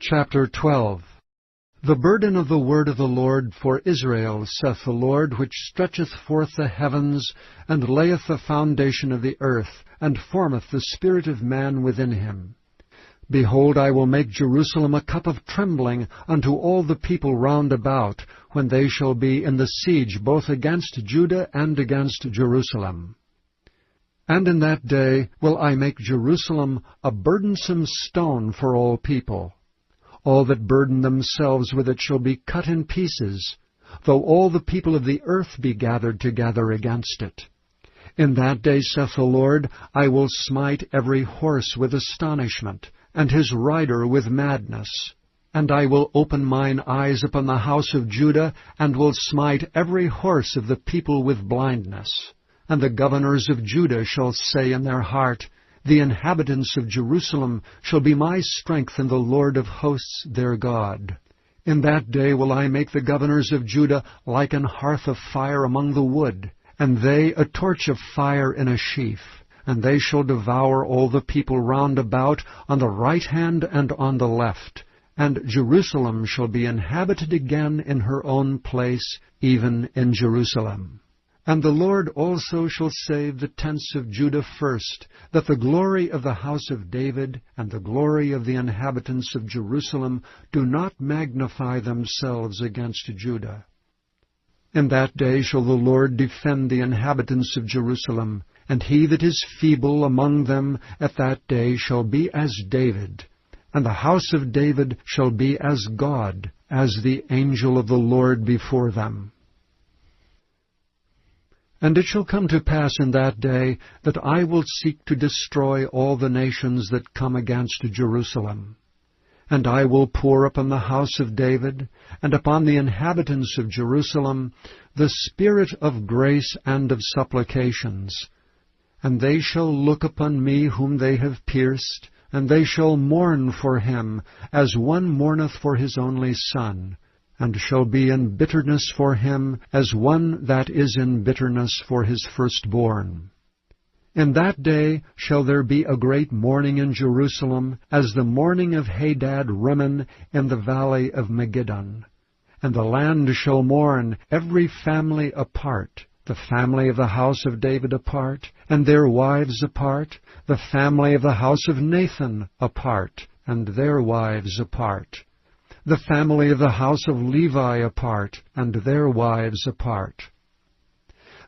Chapter 12. The burden of the word of the Lord for Israel, saith the Lord, which stretcheth forth the heavens, and layeth the foundation of the earth, and formeth the spirit of man within him. Behold, I will make Jerusalem a cup of trembling unto all the people round about, when they shall be in the siege both against Judah and against Jerusalem. And in that day will I make Jerusalem a burdensome stone for all people. All that burden themselves with it shall be cut in pieces, though all the people of the earth be gathered together against it. In that day, saith the Lord, I will smite every horse with astonishment, and his rider with madness. And I will open mine eyes upon the house of Judah, and will smite every horse of the people with blindness. And the governors of Judah shall say in their heart, The inhabitants of Jerusalem shall be my strength in the Lord of hosts their God. In that day will I make the governors of Judah like an hearth of fire among the wood, and they a torch of fire in a sheaf. And they shall devour all the people round about on the right hand and on the left. And Jerusalem shall be inhabited again in her own place, even in Jerusalem. And the Lord also shall save the tents of Judah first, that the glory of the house of David and the glory of the inhabitants of Jerusalem do not magnify themselves against Judah. In that day shall the Lord defend the inhabitants of Jerusalem, and he that is feeble among them at that day shall be as David, and the house of David shall be as God, as the angel of the Lord before them. And it shall come to pass in that day that I will seek to destroy all the nations that come against Jerusalem. And I will pour upon the house of David, and upon the inhabitants of Jerusalem, the spirit of grace and of supplications. And they shall look upon me whom they have pierced, and they shall mourn for him, as one mourneth for his only son, and shall be in bitterness for him, as one that is in bitterness for his firstborn. In that day shall there be a great mourning in Jerusalem, as the mourning of Hadad Rimmon in the valley of Megiddon. And the land shall mourn, every family apart, the family of the house of David apart, and their wives apart, the family of the house of Nathan apart, and their wives apart, the family of the house of Levi apart, and their wives apart,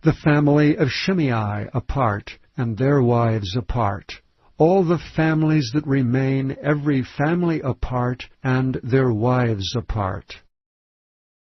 the family of Shimei apart, and their wives apart, all the families that remain, every family apart, and their wives apart.